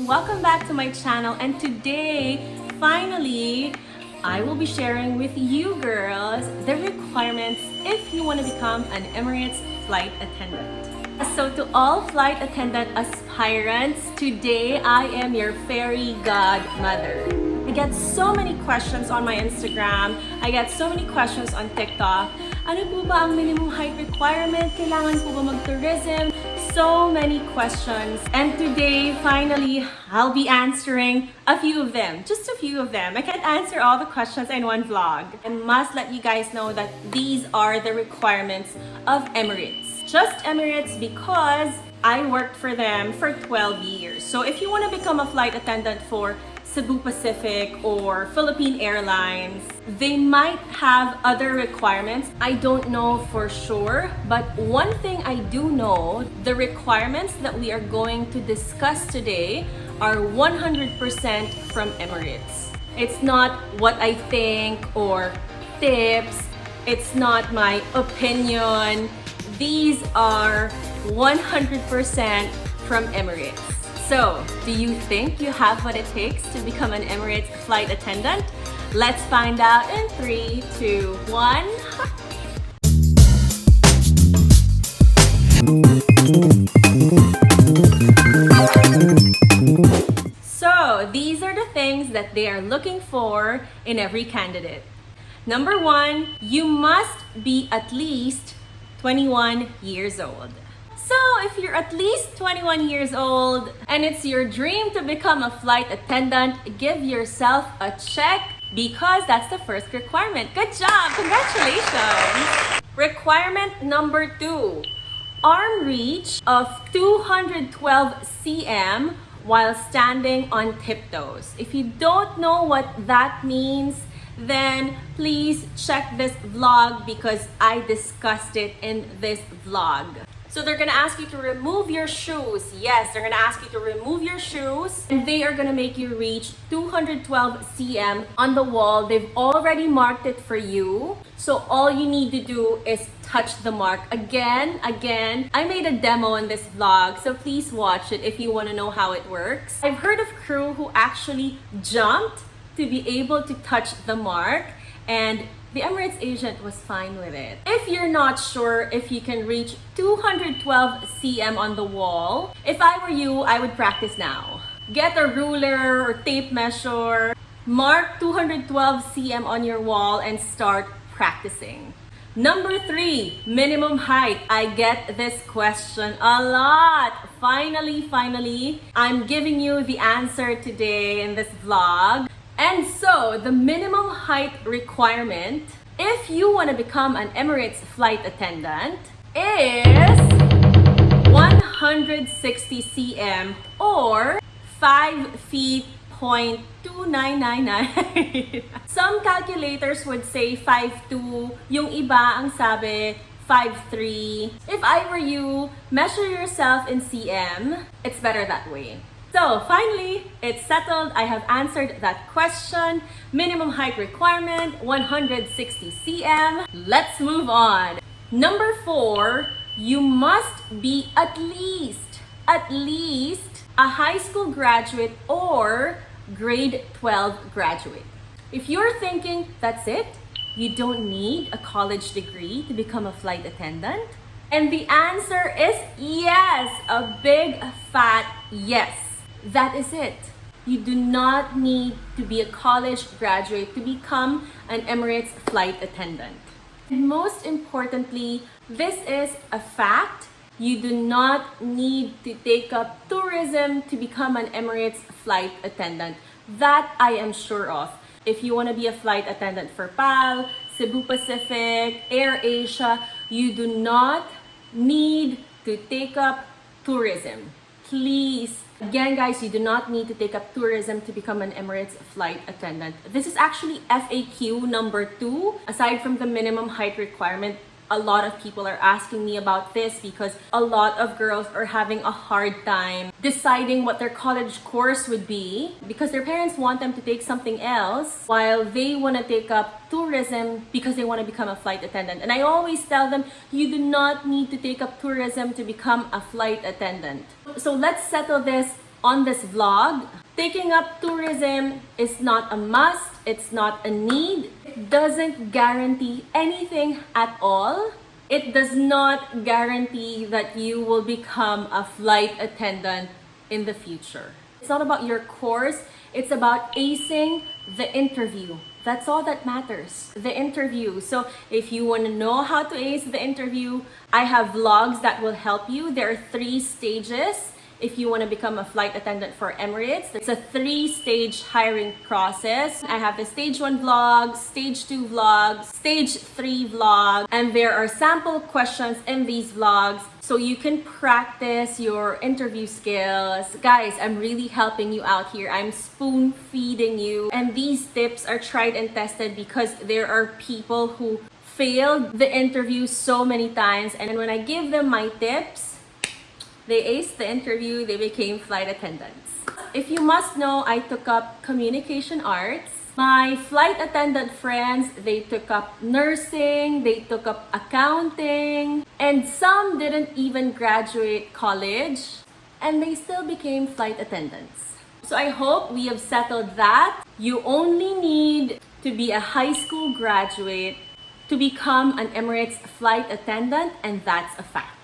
welcome back to my channel, and today, finally, I will be sharing with you girls the requirements if you want to become an Emirates flight attendant. So to all flight attendant aspirants, today I am your fairy godmother. I get so many questions on my Instagram. I get so many questions on TikTok. Ano po ba ang minimum height requirement? Kailangan po ba mag-tourism? So many questions. And today, finally, I'll be answering a few of them. Just a few of them. I can't answer all the questions in one vlog. I must let you guys know that these are the requirements of Emirates. Just Emirates because I worked for them for 12 years. So if you want to become a flight attendant for Cebu Pacific or Philippine Airlines, they might have other requirements. I don't know for sure, but one thing I do know, the requirements that we are going to discuss today are 100% from Emirates. It's not what I think or tips. It's not my opinion. These are 100% from Emirates. So, do you think you have what it takes to become an Emirates flight attendant? Let's find out in 3, 2, 1. So, these are the things that they are looking for in every candidate. Number 1, you must be at least 21 years old. So if you're at least 21 years old and it's your dream to become a flight attendant, give yourself a check because that's the first requirement. Good job! Congratulations! Requirement number 2, arm reach of 212 cm while standing on tiptoes. If you don't know what that means, then please check this vlog because I discussed it in this vlog. So they're gonna ask you to remove your shoes. Yes, they're gonna ask you to remove your shoes, and they are gonna make you reach 212 cm on the wall. They've already marked it for you. So all you need to do is touch the mark. Again, I made a demo in this vlog, so please watch it if you wanna know how it works. I've heard of crew who actually jumped to be able to touch the mark, and the Emirates agent was fine with it. If you're not sure if you can reach 212 cm on the wall, if I were you, I would practice now. Get a ruler or tape measure, mark 212 cm on your wall and start practicing. Number 3, minimum height. I get this question a lot. Finally, I'm giving you the answer today in this vlog. And so, the minimum height requirement, if you want to become an Emirates flight attendant, is 160 cm or 5 feet 0.2999. Some calculators would say 5'2", yung iba ang sabi 5'3". If I were you, measure yourself in cm. It's better that way. So finally, it's settled. I have answered that question. Minimum height requirement, 160 cm. Let's move on. Number 4, you must be at least a high school graduate or grade 12 graduate. If you're thinking that's it, you don't need a college degree to become a flight attendant, and the answer is yes, a big fat yes. That is it. You do not need to be a college graduate to become an Emirates flight attendant. And most importantly, this is a fact. You do not need to take up tourism to become an Emirates flight attendant. That I am sure of. If you want to be a flight attendant for PAL, Cebu Pacific, Air Asia, you do not need to take up tourism. Please. Again, guys, you do not need to take up tourism to become an Emirates flight attendant. This is actually FAQ number 2. Aside from the minimum height requirement, a lot of people are asking me about this because a lot of girls are having a hard time deciding what their college course would be because their parents want them to take something else while they want to take up tourism because they want to become a flight attendant. And I always tell them, you do not need to take up tourism to become a flight attendant. So let's settle this on this vlog, taking up tourism is not a must, it's not a need. It doesn't guarantee anything at all. It does not guarantee that you will become a flight attendant in the future. It's not about your course, it's about acing the interview. That's all that matters, the interview. So if you want to know how to ace the interview, I have vlogs that will help you. There are 3 stages. If you want to become a flight attendant for Emirates, it's a 3-stage hiring process. I have the stage 1 vlog, stage 2 vlog, stage 3 vlog, and there are sample questions in these vlogs so you can practice your interview skills. Guys, I'm really helping you out here. I'm spoon feeding you, and these tips are tried and tested because there are people who failed the interview so many times, and when I give them my tips, they aced the interview, they became flight attendants. If you must know, I took up communication arts. My flight attendant friends, they took up nursing, they took up accounting, and some didn't even graduate college, and they still became flight attendants. So I hope we have settled that. You only need to be a high school graduate to become an Emirates flight attendant, and that's a fact.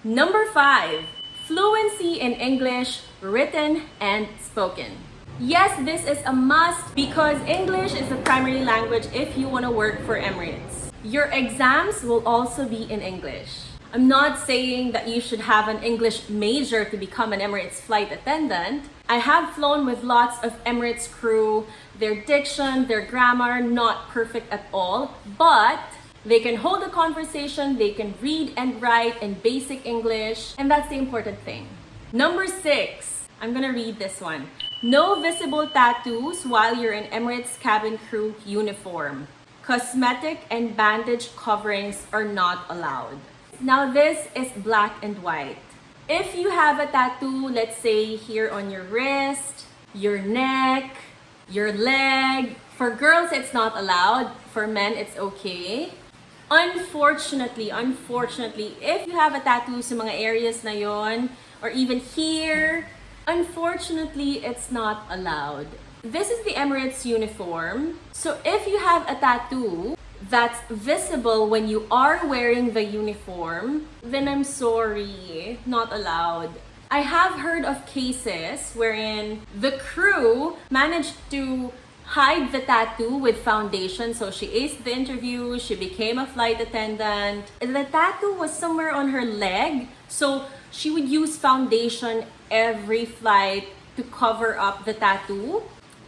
Number 5, fluency in English, written and spoken. Yes, this is a must because English is the primary language if you want to work for Emirates. Your exams will also be in English. I'm not saying that you should have an English major to become an Emirates flight attendant. I have flown with lots of Emirates crew. Their diction, their grammar, not perfect at all, but they can hold a conversation, they can read and write in basic English, and that's the important thing. Number 6, I'm gonna read this one. No visible tattoos while you're in Emirates cabin crew uniform. Cosmetic and bandage coverings are not allowed. Now this is black and white. If you have a tattoo, let's say here on your wrist, your neck, your leg, for girls it's not allowed, for men it's okay. Unfortunately, if you have a tattoo sa mga areas na yon, or even here, unfortunately, it's not allowed. This is the Emirates uniform. So if you have a tattoo that's visible when you are wearing the uniform, then I'm sorry, not allowed. I have heard of cases wherein the crew managed to hide the tattoo with foundation. So she aced the interview, she became a flight attendant. The tattoo was somewhere on her leg, so she would use foundation every flight to cover up the tattoo.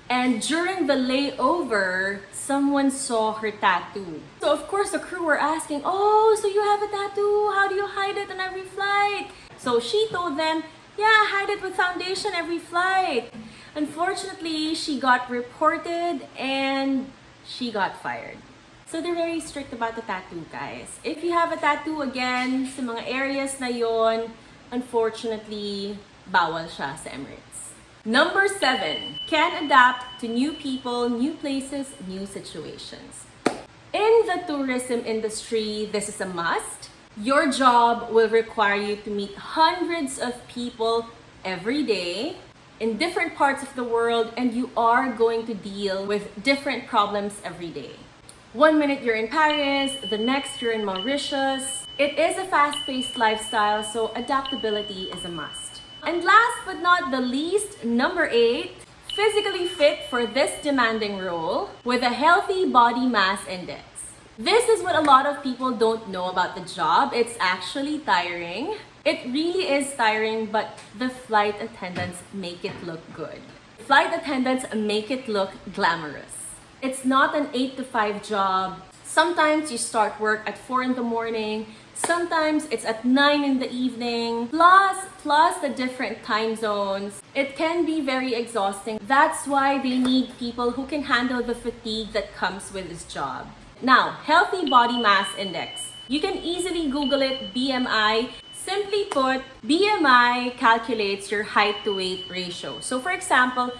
And during the layover, someone saw her tattoo. So of course the crew were asking, oh, so you have a tattoo? How do you hide it on every flight? So she told them, yeah, hide it with foundation every flight. Unfortunately, she got reported and she got fired. So they're very strict about the tattoo, guys. If you have a tattoo again sa mga areas na yon, unfortunately, bawal siya sa Emirates. Number 7, can adapt to new people, new places, new situations. In the tourism industry, this is a must. Your job will require you to meet hundreds of people every day in different parts of the world, and you are going to deal with different problems every day. One minute you're in Paris, the next you're in Mauritius. It is a fast-paced lifestyle, so adaptability is a must. And last but not the least, number 8, physically fit for this demanding role with a healthy body mass index. This is what a lot of people don't know about the job. It's actually tiring. It really is tiring, but the flight attendants make it look good. Flight attendants make it look glamorous. It's not an 8 to 5 job. Sometimes you start work at 4 in the morning. Sometimes it's at 9 in the evening. Plus the different time zones. It can be very exhausting. That's why they need people who can handle the fatigue that comes with this job. Now, healthy body mass index. You can easily Google it, BMI. Simply put, BMI calculates your height to weight ratio. So for example,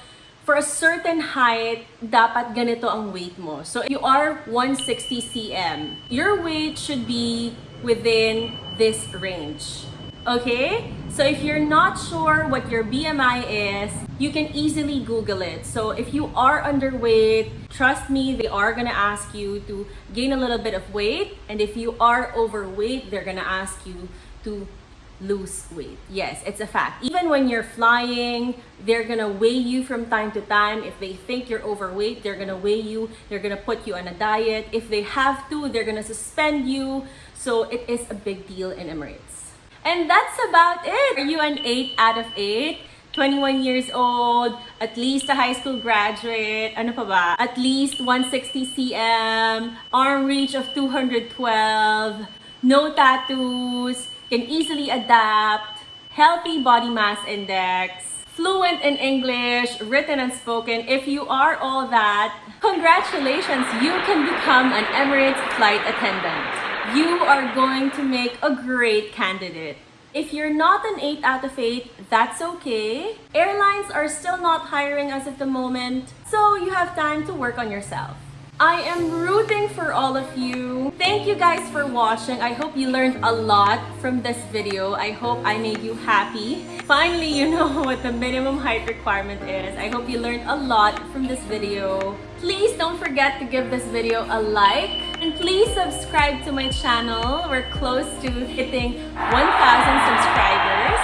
for a certain height, dapat ganito ang weight mo. So if you are 160 cm, your weight should be within this range. Okay? So if you're not sure what your BMI is, you can easily Google it. So if you are underweight, trust me, they are gonna ask you to gain a little bit of weight. And if you are overweight, they're gonna ask you to lose weight. Yes, it's a fact. Even when you're flying, they're gonna weigh you from time to time. If they think you're overweight, they're gonna weigh you. They're gonna put you on a diet. If they have to, they're gonna suspend you. So it is a big deal in Emirates. And that's about it. Are you an 8 out of 8? 21 years old, at least a high school graduate, ano pa ba? At least 160 cm, arm reach of 212, no tattoos, can easily adapt, healthy body mass index, fluent in English, written and spoken. If you are all that, congratulations, you can become an Emirates flight attendant. You are going to make a great candidate. If you're not an 8 out of 8, that's okay. Airlines are still not hiring as of the moment, so you have time to work on yourself. I am rooting for all of you. Thank you guys for watching. I hope you learned a lot from this video. I hope I made you happy. Finally, you know what the minimum height requirement is. I hope you learned a lot from this video. Please don't forget to give this video a like. And please subscribe to my channel. We're close to hitting 1,000 subscribers.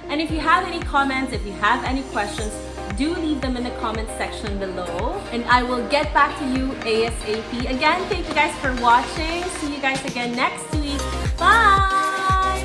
And if you have any comments, if you have any questions, do leave them in the comment section below and I will get back to you ASAP. Again, thank you guys for watching. See you guys again next week. Bye!